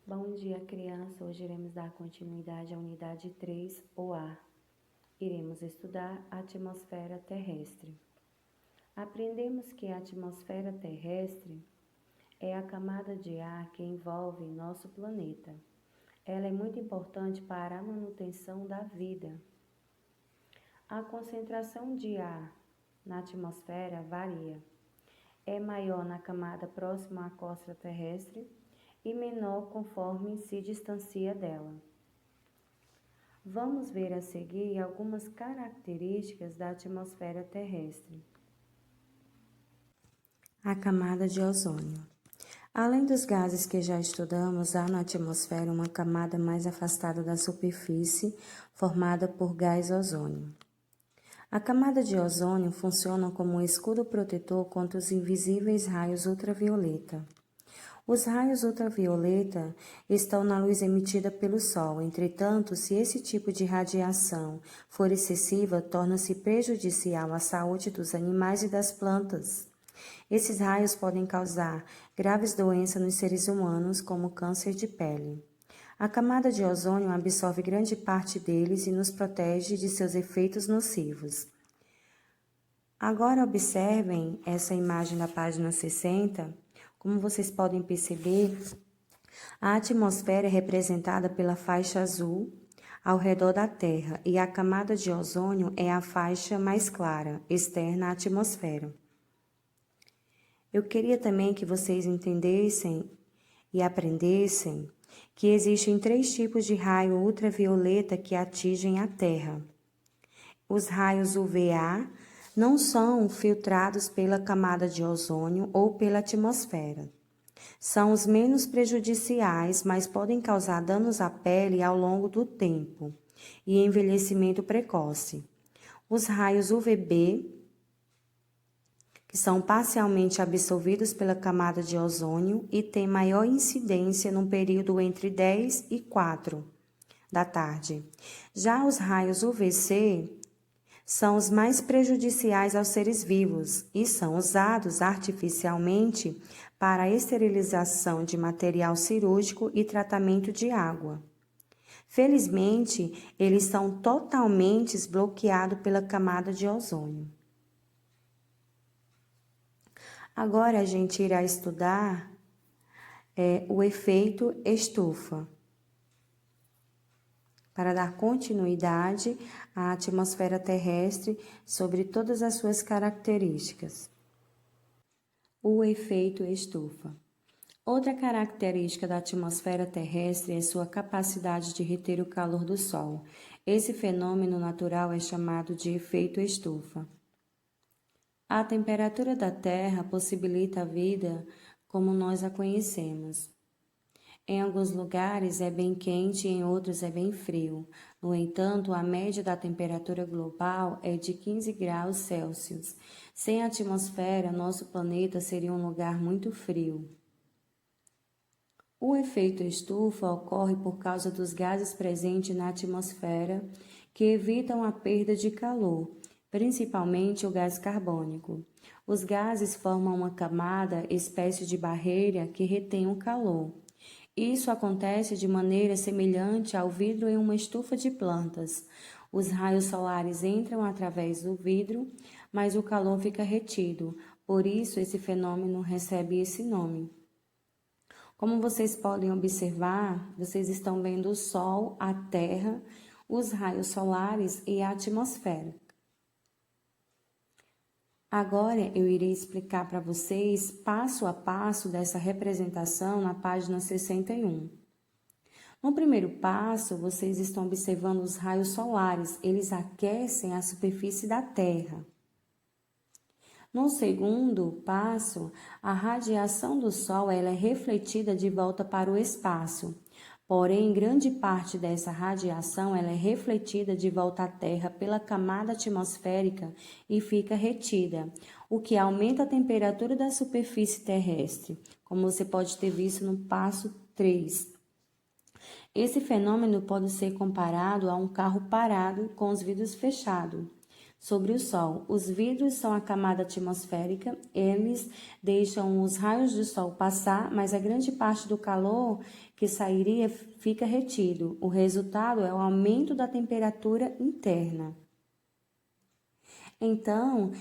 Bom dia, criança. Hoje iremos dar continuidade à unidade 3, o ar. Iremos estudar a atmosfera terrestre. Aprendemos que a atmosfera terrestre é a camada de ar que envolve nosso planeta. Ela é muito importante para a manutenção da vida. A concentração de ar na atmosfera varia. É maior na camada próxima à crosta terrestre e menor conforme se distancia dela. Vamos ver a seguir algumas características da atmosfera terrestre. A camada de ozônio. Além dos gases que já estudamos, há na atmosfera uma camada mais afastada da superfície, formada por gás ozônio. A camada de ozônio funciona como um escudo protetor contra os invisíveis raios ultravioleta. Os raios ultravioleta estão na luz emitida pelo Sol. Entretanto, se esse tipo de radiação for excessiva, torna-se prejudicial à saúde dos animais e das plantas. Esses raios podem causar graves doenças nos seres humanos, como câncer de pele. A camada de ozônio absorve grande parte deles e nos protege de seus efeitos nocivos. Agora observem essa imagem da página 60. Como vocês podem perceber, a atmosfera é representada pela faixa azul ao redor da Terra e a camada de ozônio é a faixa mais clara, externa à atmosfera. Eu queria também que vocês entendessem e aprendessem que existem 3 tipos de raio ultravioleta que atingem a Terra. Os raios UVA não são filtrados pela camada de ozônio ou pela atmosfera. São os menos prejudiciais, mas podem causar danos à pele ao longo do tempo e envelhecimento precoce. Os raios UVB, que são parcialmente absorvidos pela camada de ozônio e têm maior incidência no período entre 10 e 4 da tarde. Já os raios UVC são os mais prejudiciais aos seres vivos e são usados artificialmente para a esterilização de material cirúrgico e tratamento de água. Felizmente, eles são totalmente bloqueados pela camada de ozônio. Agora a gente irá estudar o efeito estufa, para dar continuidade à atmosfera terrestre sobre todas as suas características. O efeito estufa. Outra característica da atmosfera terrestre é sua capacidade de reter o calor do Sol. Esse fenômeno natural é chamado de efeito estufa. A temperatura da Terra possibilita a vida como nós a conhecemos. Em alguns lugares é bem quente e em outros é bem frio. No entanto, a média da temperatura global é de 15 graus Celsius. Sem a atmosfera, nosso planeta seria um lugar muito frio. O efeito estufa ocorre por causa dos gases presentes na atmosfera que evitam a perda de calor, principalmente o gás carbônico. Os gases formam uma camada, espécie de barreira, que retém o calor. Isso acontece de maneira semelhante ao vidro em uma estufa de plantas. Os raios solares entram através do vidro, mas o calor fica retido. Por isso, esse fenômeno recebe esse nome. Como vocês podem observar, vocês estão vendo o Sol, a Terra, os raios solares e a atmosfera. Agora eu irei explicar para vocês passo a passo dessa representação na página 61. No primeiro passo, vocês estão observando os raios solares, eles aquecem a superfície da Terra. No segundo passo, a radiação do Sol ela é refletida de volta para o espaço. Porém, grande parte dessa radiação ela é refletida de volta à Terra pela camada atmosférica e fica retida, o que aumenta a temperatura da superfície terrestre, como você pode ter visto no passo 3. Esse fenômeno pode ser comparado a um carro parado com os vidros fechados. Sobre o Sol, os vidros são a camada atmosférica, eles deixam os raios do Sol passar, mas a grande parte do calor que sairia fica retido. O resultado é o aumento da temperatura interna. Então,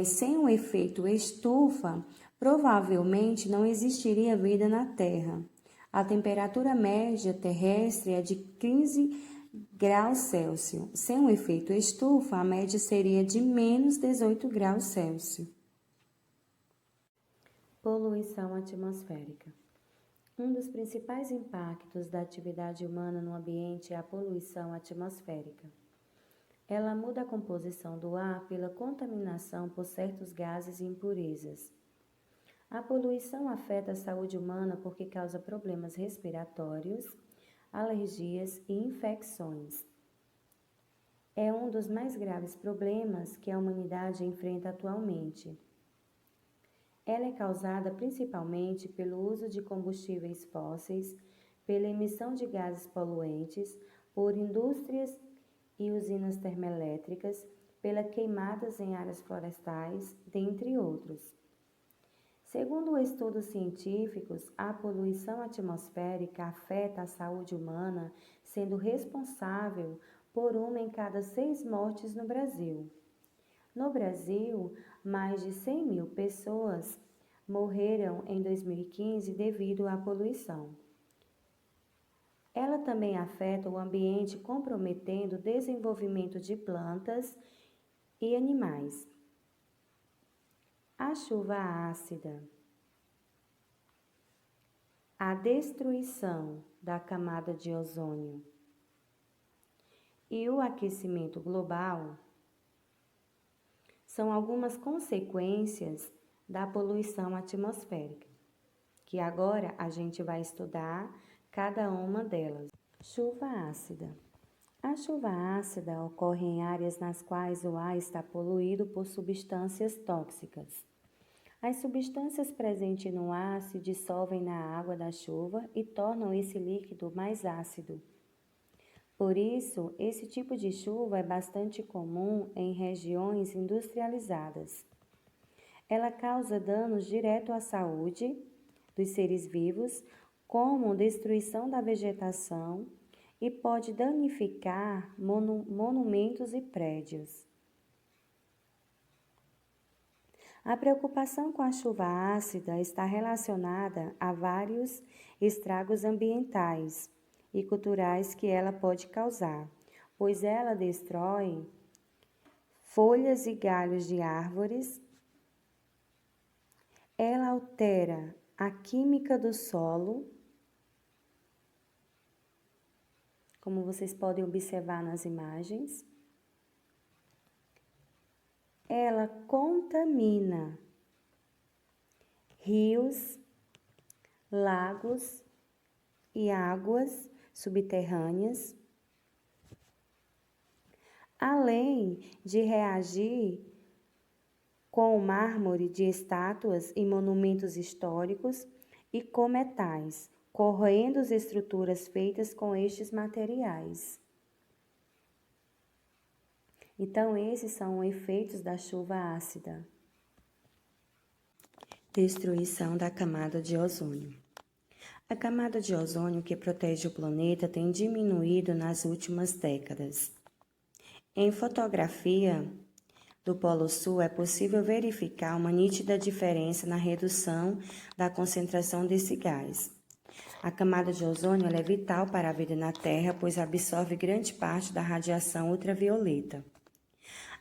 sem o efeito estufa, provavelmente não existiria vida na Terra. A temperatura média terrestre é de 15 graus Celsius. Sem o efeito estufa, a média seria de menos 18 graus Celsius. Poluição atmosférica. Um dos principais impactos da atividade humana no ambiente é a poluição atmosférica. Ela muda a composição do ar pela contaminação por certos gases e impurezas. A poluição afeta a saúde humana porque causa problemas respiratórios, alergias e infecções. É um dos mais graves problemas que a humanidade enfrenta atualmente. Ela é causada principalmente pelo uso de combustíveis fósseis, pela emissão de gases poluentes, por indústrias e usinas termoelétricas, pelas queimadas em áreas florestais, dentre outros. Segundo estudos científicos, a poluição atmosférica afeta a saúde humana, sendo responsável por 1 em cada 6 mortes no Brasil. No Brasil, mais de 100 mil pessoas morreram em 2015 devido à poluição. Ela também afeta o ambiente, comprometendo o desenvolvimento de plantas e animais. A chuva ácida. A destruição da camada de ozônio e o aquecimento global são algumas consequências da poluição atmosférica, que agora a gente vai estudar cada uma delas. Chuva ácida. A chuva ácida ocorre em áreas nas quais o ar está poluído por substâncias tóxicas. As substâncias presentes no ar se dissolvem na água da chuva e tornam esse líquido mais ácido. Por isso, esse tipo de chuva é bastante comum em regiões industrializadas. Ela causa danos diretos à saúde dos seres vivos, como destruição da vegetação, e pode danificar monumentos e prédios. A preocupação com a chuva ácida está relacionada a vários estragos ambientais e culturais que ela pode causar, pois ela destrói folhas e galhos de árvores, ela altera a química do solo, como vocês podem observar nas imagens. Ela contamina rios, lagos e águas subterrâneas, além de reagir com o mármore de estátuas e monumentos históricos e com metais, corroendo as estruturas feitas com estes materiais. Então, esses são efeitos da chuva ácida. Destruição da camada de ozônio. A camada de ozônio que protege o planeta tem diminuído nas últimas décadas. Em fotografia do Polo Sul é possível verificar uma nítida diferença na redução da concentração desse gás. A camada de ozônio é vital para a vida na Terra, pois absorve grande parte da radiação ultravioleta.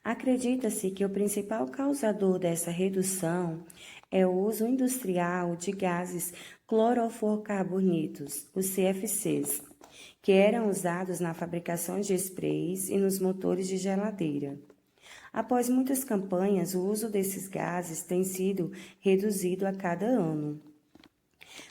Acredita-se que o principal causador dessa redução é o uso industrial de gases clorofluorcarbonetos, os CFCs, que eram usados na fabricação de sprays e nos motores de geladeira. Após muitas campanhas, o uso desses gases tem sido reduzido a cada ano.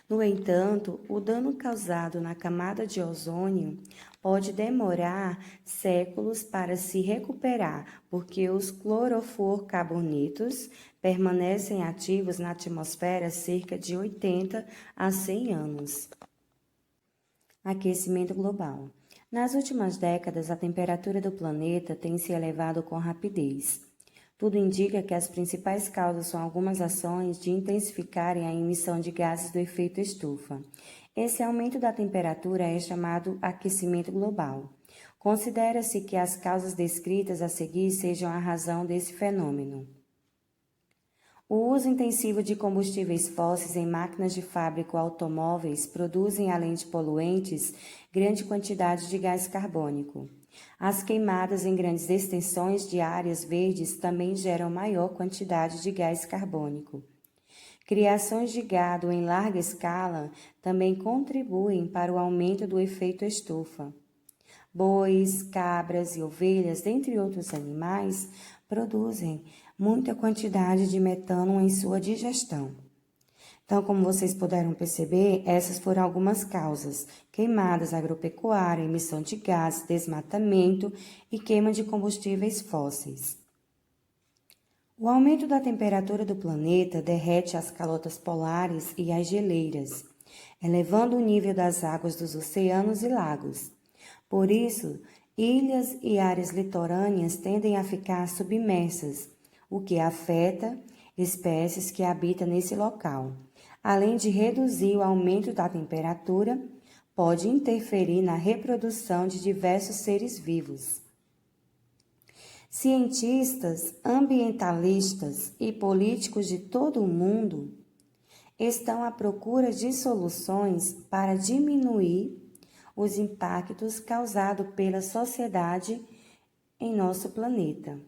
No entanto, o dano causado na camada de ozônio pode demorar séculos para se recuperar, porque os clorofluorcarbonetos permanecem ativos na atmosfera cerca de 80 a 100 anos. Aquecimento global. Nas últimas décadas, a temperatura do planeta tem se elevado com rapidez. Tudo indica que as principais causas são algumas ações de intensificarem a emissão de gases do efeito estufa. Esse aumento da temperatura é chamado aquecimento global. Considera-se que as causas descritas a seguir sejam a razão desse fenômeno. O uso intensivo de combustíveis fósseis em máquinas de fábrica ou automóveis produzem, além de poluentes, grande quantidade de gás carbônico. As queimadas em grandes extensões de áreas verdes também geram maior quantidade de gás carbônico. Criações de gado em larga escala também contribuem para o aumento do efeito estufa. Bois, cabras e ovelhas, dentre outros animais, produzem muita quantidade de metano em sua digestão. Então, como vocês puderam perceber, essas foram algumas causas: queimadas agropecuárias, emissão de gases, desmatamento e queima de combustíveis fósseis. O aumento da temperatura do planeta derrete as calotas polares e as geleiras, elevando o nível das águas dos oceanos e lagos. Por isso, ilhas e áreas litorâneas tendem a ficar submersas, o que afeta espécies que habitam nesse local. Além de reduzir o aumento da temperatura, pode interferir na reprodução de diversos seres vivos. Cientistas, ambientalistas e políticos de todo o mundo estão à procura de soluções para diminuir os impactos causados pela sociedade em nosso planeta.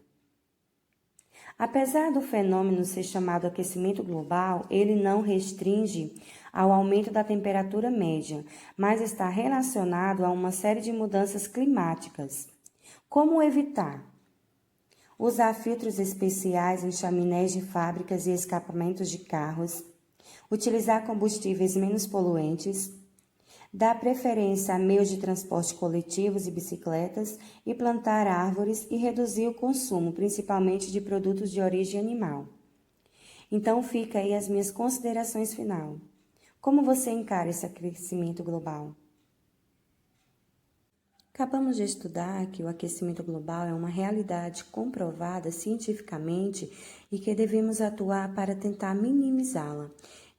Apesar do fenômeno ser chamado aquecimento global, ele não restringe ao aumento da temperatura média, mas está relacionado a uma série de mudanças climáticas. Como evitar? Usar filtros especiais em chaminés de fábricas e escapamentos de carros, utilizar combustíveis menos poluentes, dar preferência a meios de transporte coletivos e bicicletas e plantar árvores e reduzir o consumo, principalmente de produtos de origem animal. Então fica aí as minhas considerações final. Como você encara esse aquecimento global? Acabamos de estudar que o aquecimento global é uma realidade comprovada cientificamente e que devemos atuar para tentar minimizá-la.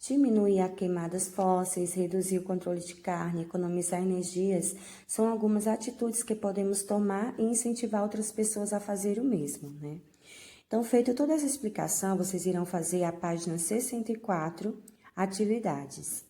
Diminuir as queimadas fósseis, reduzir o controle de carne, economizar energias são algumas atitudes que podemos tomar e incentivar outras pessoas a fazer o mesmo, né? Então, feita toda essa explicação, vocês irão fazer a página 64, atividades.